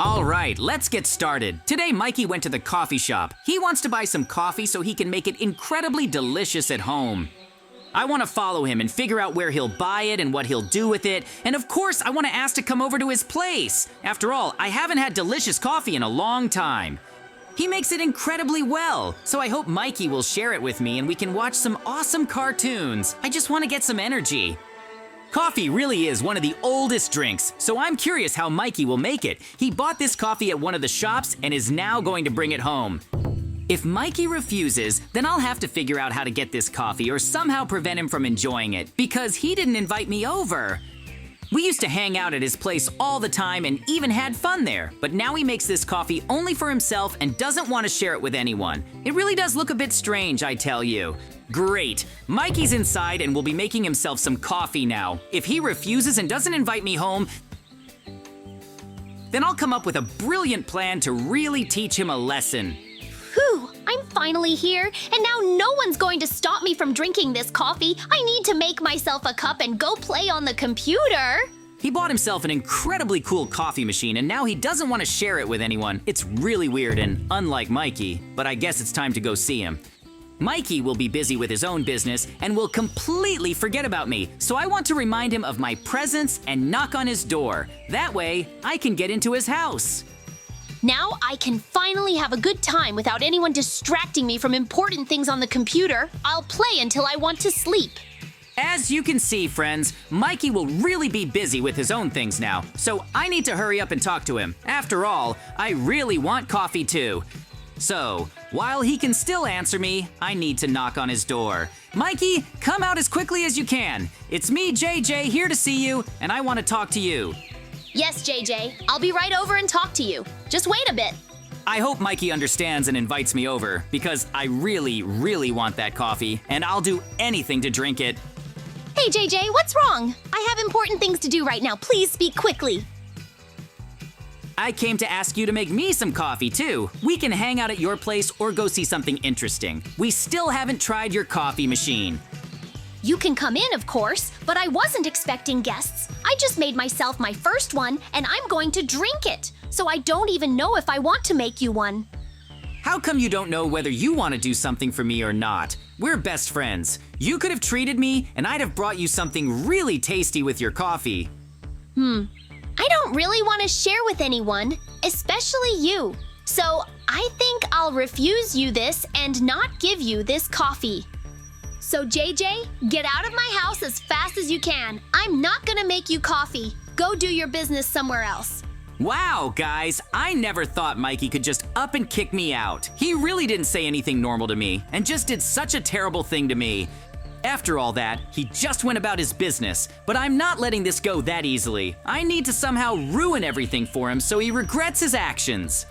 All right, let's get started. Today, Mikey went to the coffee shop. He wants to buy some coffee so he can make it incredibly delicious at home. I want to follow him and figure out where he'll buy it and what he'll do with it. And of course, I want to ask to come over to his place. After all, I haven't had delicious coffee in a long time. He makes it incredibly well, so I hope Mikey will share it with me and we can watch some awesome cartoons. I just want to get some energy. Coffee really is one of the oldest drinks, so I'm curious how Mikey will make it. He bought this coffee at one of the shops and is now going to bring it home. If Mikey refuses, then I'll have to figure out how to get this coffee or somehow prevent him from enjoying it, because he didn't invite me over. We used to hang out at his place all the time and even had fun there, but now he makes this coffee only for himself and doesn't want to share it with anyone. It really does look a bit strange, I tell you. Great, Mikey's inside and will be making himself some coffee now. If he refuses and doesn't invite me home, then I'll come up with a brilliant plan to really teach him a lesson. Whew, I'm finally here, and now no one's going to stop me from drinking this coffee. I need to make myself a cup and go play on the computer. He bought himself an incredibly cool coffee machine and now he doesn't want to share it with anyone. It's really weird and unlike Mikey, but I guess it's time to go see him. Mikey will be busy with his own business and will completely forget about me, so I want to remind him of my presence and knock on his door. That way, I can get into his house. Now I can finally have a good time without anyone distracting me from important things on the computer. I'll play until I want to sleep. As you can see, friends, Mikey will really be busy with his own things now, so I need to hurry up and talk to him. After all, I really want coffee too. So, while he can still answer me, I need to knock on his door. Mikey, come out as quickly as you can. It's me, JJ, here to see you, and I want to talk to you. Yes, JJ, I'll be right over and talk to you. Just wait a bit. I hope Mikey understands and invites me over, because I really, really want that coffee, and I'll do anything to drink it. Hey, JJ, what's wrong? I have important things to do right now. Please speak quickly. I came to ask you to make me some coffee, too. We can hang out at your place or go see something interesting. We still haven't tried your coffee machine. You can come in, of course, but I wasn't expecting guests. I just made myself my first one, and I'm going to drink it. So I don't even know if I want to make you one. How come you don't know whether you want to do something for me or not? We're best friends. You could have treated me, and I'd have brought you something really tasty with your coffee. I don't really want to share with anyone, especially you. So I think I'll refuse you this and not give you this coffee. So JJ, get out of my house as fast as you can. I'm not gonna make you coffee. Go do your business somewhere else. Wow, guys, I never thought Mikey could just up and kick me out. He really didn't say anything normal to me and just did such a terrible thing to me. After all that, he just went about his business, but I'm not letting this go that easily. I need to somehow ruin everything for him so he regrets his actions.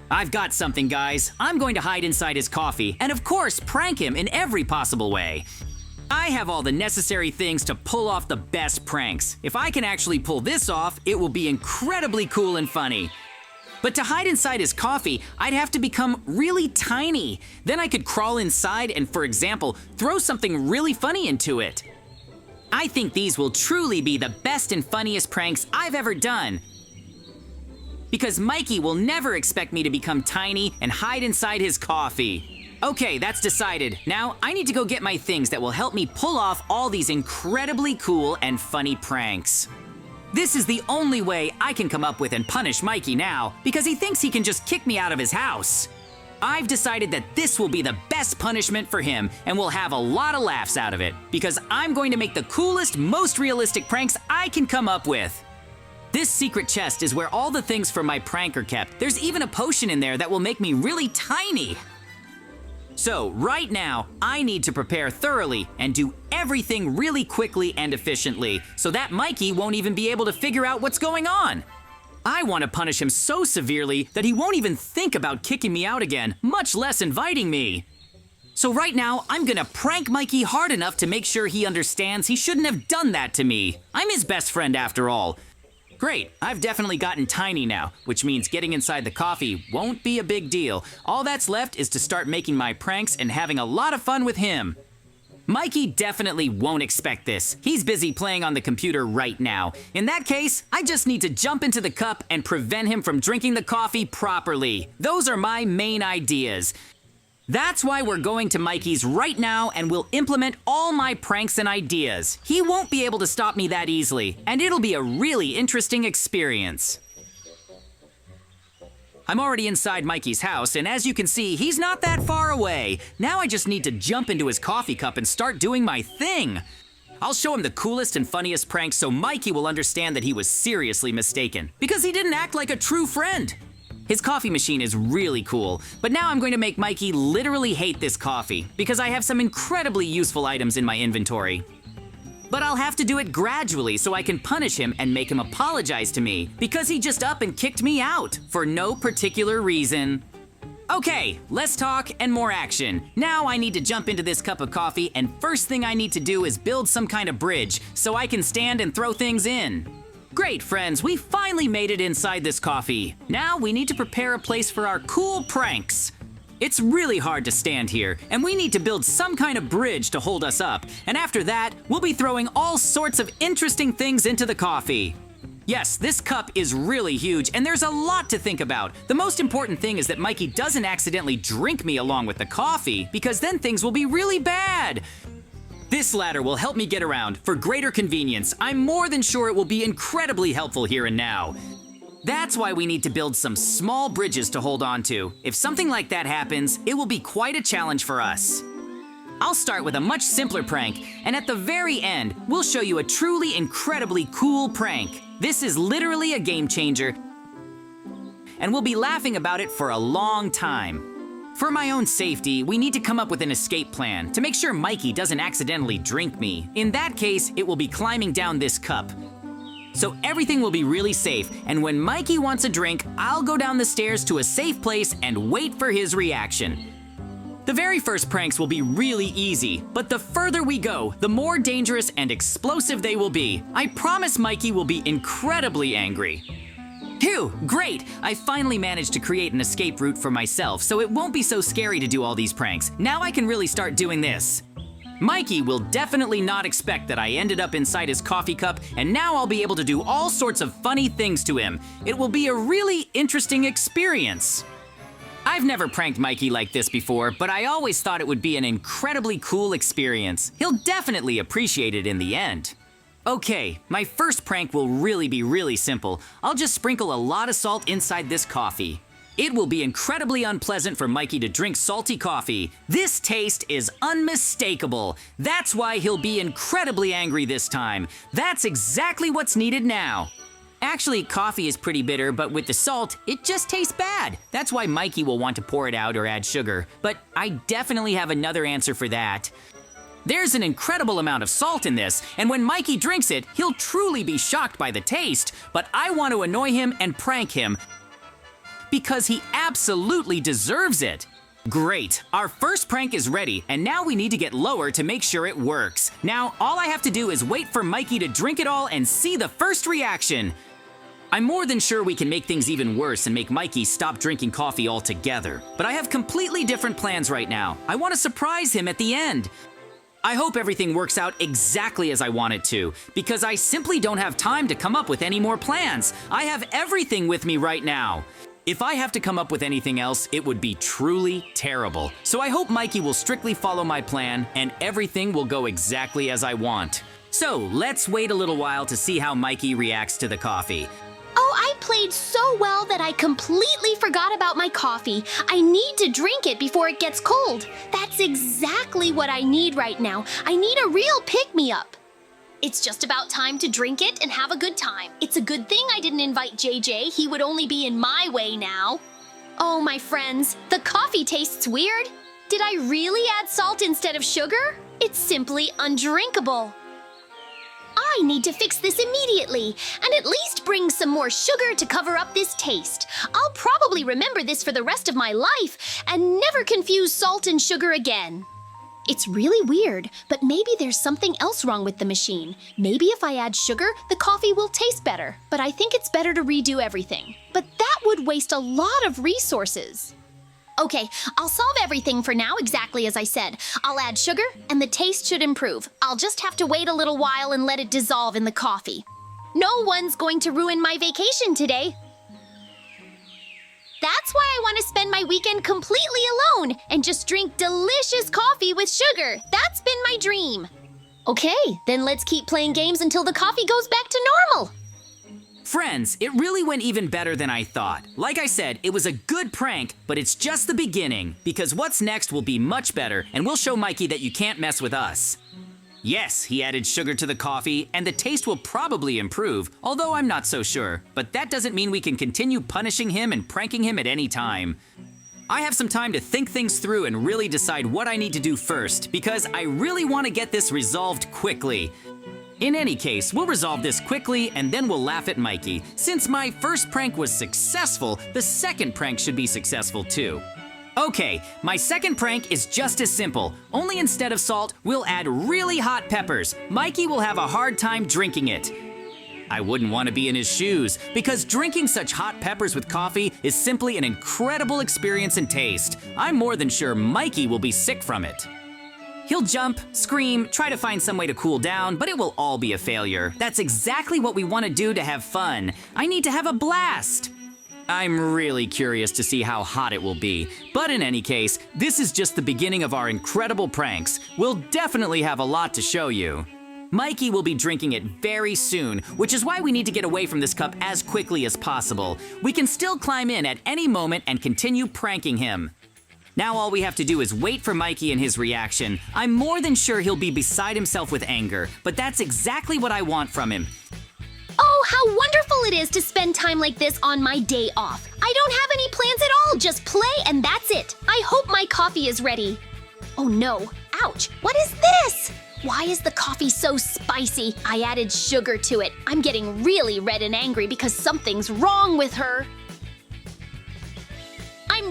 I've got something, guys. I'm going to hide inside his coffee and of course prank him in every possible way. I have all the necessary things to pull off the best pranks. If I can actually pull this off, it will be incredibly cool and funny. But to hide inside his coffee, I'd have to become really tiny. Then I could crawl inside and, for example, throw something really funny into it. I think these will truly be the best and funniest pranks I've ever done. Because Mikey will never expect me to become tiny and hide inside his coffee. Okay, that's decided. Now, I need to go get my things that will help me pull off all these incredibly cool and funny pranks. This is the only way I can come up with and punish Mikey now, because he thinks he can just kick me out of his house. I've decided that this will be the best punishment for him, and we'll have a lot of laughs out of it, because I'm going to make the coolest, most realistic pranks I can come up with. This secret chest is where all the things for my prank are kept. There's even a potion in there that will make me really tiny. So, right now, I need to prepare thoroughly and do everything really quickly and efficiently so that Mikey won't even be able to figure out what's going on. I want to punish him so severely that he won't even think about kicking me out again, much less inviting me. So right now, I'm gonna prank Mikey hard enough to make sure he understands he shouldn't have done that to me. I'm his best friend after all. Great, I've definitely gotten tiny now, which means getting inside the coffee won't be a big deal. All that's left is to start making my pranks and having a lot of fun with him. Mikey definitely won't expect this. He's busy playing on the computer right now. In that case, I just need to jump into the cup and prevent him from drinking the coffee properly. Those are my main ideas. That's why we're going to Mikey's right now and we'll implement all my pranks and ideas. He won't be able to stop me that easily, and it'll be a really interesting experience. I'm already inside Mikey's house, and as you can see, he's not that far away. Now I just need to jump into his coffee cup and start doing my thing. I'll show him the coolest and funniest pranks so Mikey will understand that he was seriously mistaken, because he didn't act like a true friend. His coffee machine is really cool, but now I'm going to make Mikey literally hate this coffee, because I have some incredibly useful items in my inventory. But I'll have to do it gradually so I can punish him and make him apologize to me because he just up and kicked me out for no particular reason. Okay, less talk and more action. Now I need to jump into this cup of coffee, and first thing I need to do is build some kind of bridge so I can stand and throw things in. Great, friends, we finally made it inside this coffee. Now we need to prepare a place for our cool pranks. It's really hard to stand here, and we need to build some kind of bridge to hold us up. And after that, we'll be throwing all sorts of interesting things into the coffee. Yes, this cup is really huge, and there's a lot to think about. The most important thing is that Mikey doesn't accidentally drink me along with the coffee, because then things will be really bad. This ladder will help me get around for greater convenience. I'm more than sure it will be incredibly helpful here and now. That's why we need to build some small bridges to hold on to. If something like that happens, it will be quite a challenge for us. I'll start with a much simpler prank, and at the very end, we'll show you a truly incredibly cool prank. This is literally a game changer, and we'll be laughing about it for a long time. For my own safety, we need to come up with an escape plan to make sure Mikey doesn't accidentally drink me. In that case, it will be climbing down this cup. So everything will be really safe, and when Mikey wants a drink, I'll go down the stairs to a safe place and wait for his reaction. The very first pranks will be really easy, but the further we go, the more dangerous and explosive they will be. I promise Mikey will be incredibly angry. Phew, great! I finally managed to create an escape route for myself, so it won't be so scary to do all these pranks. Now I can really start doing this. Mikey will definitely not expect that I ended up inside his coffee cup, and now I'll be able to do all sorts of funny things to him. It will be a really interesting experience. I've never pranked Mikey like this before, but I always thought it would be an incredibly cool experience. He'll definitely appreciate it in the end. Okay, my first prank will really be really simple. I'll just sprinkle a lot of salt inside this coffee. It will be incredibly unpleasant for Mikey to drink salty coffee. This taste is unmistakable. That's why he'll be incredibly angry this time. That's exactly what's needed now. Actually, coffee is pretty bitter, but with the salt, it just tastes bad. That's why Mikey will want to pour it out or add sugar. But I definitely have another answer for that. There's an incredible amount of salt in this, and when Mikey drinks it, he'll truly be shocked by the taste. But I want to annoy him and prank him, because he absolutely deserves it. Great, our first prank is ready, and now we need to get lower to make sure it works. Now, all I have to do is wait for Mikey to drink it all and see the first reaction. I'm more than sure we can make things even worse and make Mikey stop drinking coffee altogether. But I have completely different plans right now. I want to surprise him at the end. I hope everything works out exactly as I want it to, because I simply don't have time to come up with any more plans. I have everything with me right now. If I have to come up with anything else, it would be truly terrible. So I hope Mikey will strictly follow my plan and everything will go exactly as I want. So let's wait a little while to see how Mikey reacts to the coffee. Oh, I played so well that I completely forgot about my coffee. I need to drink it before it gets cold. That's exactly what I need right now. I need a real pick-me-up. It's just about time to drink it and have a good time. It's a good thing I didn't invite JJ. He would only be in my way now. Oh, my friends, the coffee tastes weird. Did I really add salt instead of sugar? It's simply undrinkable. I need to fix this immediately and at least bring some more sugar to cover up this taste. I'll probably remember this for the rest of my life and never confuse salt and sugar again. It's really weird, but maybe there's something else wrong with the machine. Maybe if I add sugar, the coffee will taste better. But I think it's better to redo everything. But that would waste a lot of resources. Okay, I'll solve everything for now exactly as I said. I'll add sugar and the taste should improve. I'll just have to wait a little while and let it dissolve in the coffee. No one's going to ruin my vacation today. That's why I want to spend my weekend completely alone and just drink delicious coffee with sugar. That's been my dream. Okay, then let's keep playing games until the coffee goes back to normal. Friends, it really went even better than I thought. Like I said, it was a good prank, but it's just the beginning, because what's next will be much better, and we'll show Mikey that you can't mess with us. Yes, he added sugar to the coffee, and the taste will probably improve, although I'm not so sure. But that doesn't mean we can continue punishing him and pranking him at any time. I have some time to think things through and really decide what I need to do first, because I really want to get this resolved quickly. In any case, we'll resolve this quickly and then we'll laugh at Mikey. Since my first prank was successful, the second prank should be successful too. Okay, my second prank is just as simple, only instead of salt, we'll add really hot peppers. Mikey will have a hard time drinking it. I wouldn't want to be in his shoes, because drinking such hot peppers with coffee is simply an incredible experience and taste. I'm more than sure Mikey will be sick from it. He'll jump, scream, try to find some way to cool down, but it will all be a failure. That's exactly what we want to do to have fun. I need to have a blast. I'm really curious to see how hot it will be. But in any case, this is just the beginning of our incredible pranks. We'll definitely have a lot to show you. Mikey will be drinking it very soon, which is why we need to get away from this cup as quickly as possible. We can still climb in at any moment and continue pranking him. Now all we have to do is wait for Mikey and his reaction. I'm more than sure he'll be beside himself with anger, but that's exactly what I want from him. Oh, how wonderful it is to spend time like this on my day off. I don't have any plans at all, just play and that's it. I hope my coffee is ready. Oh no, ouch, what is this? Why is the coffee so spicy? I added sugar to it. I'm getting really red and angry because something's wrong with her. I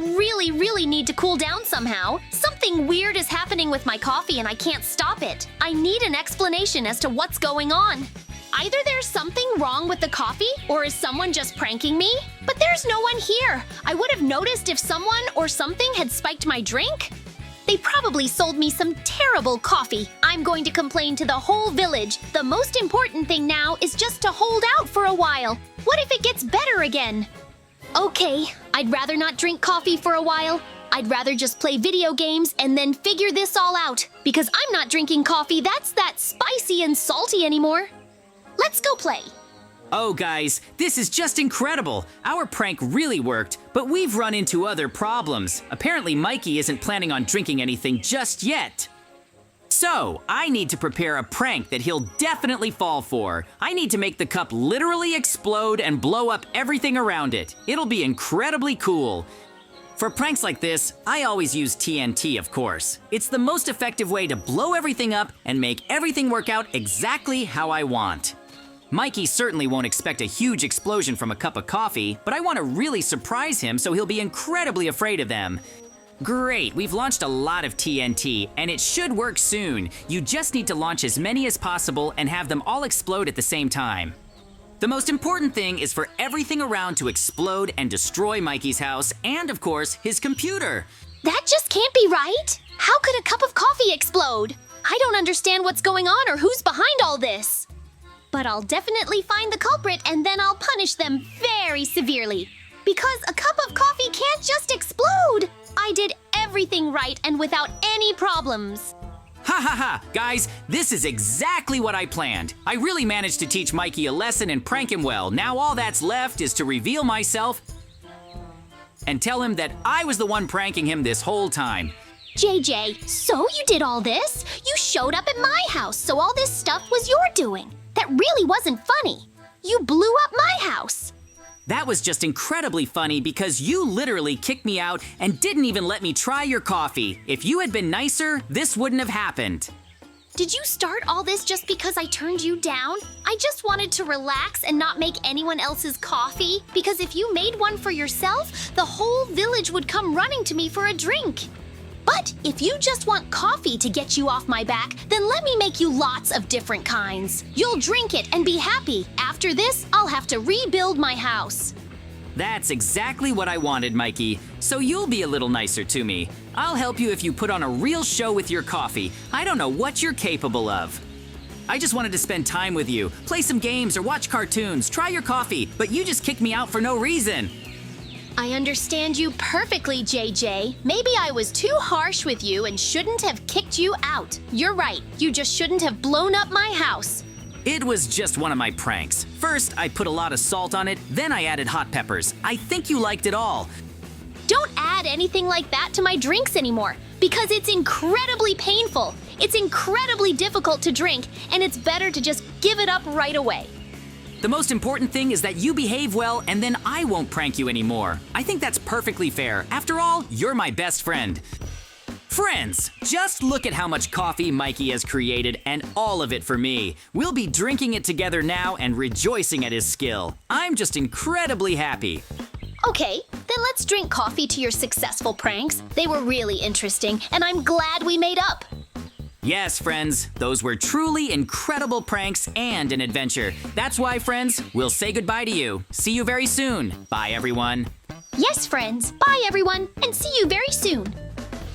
really need to cool down somehow. Something weird is happening with my coffee and I can't stop it. I need an explanation as to what's going on. Either there's something wrong with the coffee, or is someone just pranking me? But there's no one here. I would have noticed if someone or something had spiked my drink. They probably sold me some terrible coffee. I'm going to complain to the whole village. The most important thing now is just to hold out for a while. What if it gets better again? Okay, I'd rather not drink coffee for a while. I'd rather just play video games and then figure this all out. Because I'm not drinking coffee that's that spicy and salty anymore. Let's go play. Oh guys, this is just incredible. Our prank really worked, but we've run into other problems. Apparently Mikey isn't planning on drinking anything just yet. So, I need to prepare a prank that he'll definitely fall for. I need to make the cup literally explode and blow up everything around it. It'll be incredibly cool. For pranks like this, I always use TNT, of course. It's the most effective way to blow everything up and make everything work out exactly how I want. Mikey certainly won't expect a huge explosion from a cup of coffee, but I want to really surprise him so he'll be incredibly afraid of them. Great, we've launched a lot of TNT, and it should work soon. You just need to launch as many as possible and have them all explode at the same time. The most important thing is for everything around to explode and destroy Mikey's house, and of course, his computer. That just can't be right. How could a cup of coffee explode? I don't understand what's going on or who's behind all this. But I'll definitely find the culprit and then I'll punish them very severely. Because a cup of coffee can't just explode. I did everything right and without any problems. Ha ha ha! Guys, this is exactly what I planned. I really managed to teach Mikey a lesson and prank him well. Now all that's left is to reveal myself and tell him that I was the one pranking him this whole time. JJ, so you did all this? You showed up at my house, so all this stuff was your doing. That really wasn't funny. You blew up my house. That was just incredibly funny because you literally kicked me out and didn't even let me try your coffee. If you had been nicer, this wouldn't have happened. Did you start all this just because I turned you down? I just wanted to relax and not make anyone else's coffee. Because if you made one for yourself, the whole village would come running to me for a drink. But if you just want coffee to get you off my back, then let me make you lots of different kinds. You'll drink it and be happy. After this, I'll have to rebuild my house. That's exactly what I wanted, Mikey. So you'll be a little nicer to me. I'll help you if you put on a real show with your coffee. I don't know what you're capable of. I just wanted to spend time with you, play some games or watch cartoons, try your coffee, but you just kicked me out for no reason. I understand you perfectly, JJ. Maybe I was too harsh with you and shouldn't have kicked you out. You're right, you just shouldn't have blown up my house. It was just one of my pranks. First, I put a lot of salt on it, then I added hot peppers. I think you liked it all. Don't add anything like that to my drinks anymore, because it's incredibly painful. It's incredibly difficult to drink, and it's better to just give it up right away. The most important thing is that you behave well and then I won't prank you anymore. I think that's perfectly fair. After all, you're my best friend. Friends, just look at how much coffee Mikey has created and all of it for me. We'll be drinking it together now and rejoicing at his skill. I'm just incredibly happy. Okay, then let's drink coffee to your successful pranks. They were really interesting, and I'm glad we made up. Yes, friends, those were truly incredible pranks and an adventure. That's why, friends, we'll say goodbye to you. See you very soon. Bye, everyone. Yes, friends. Bye, everyone, and see you very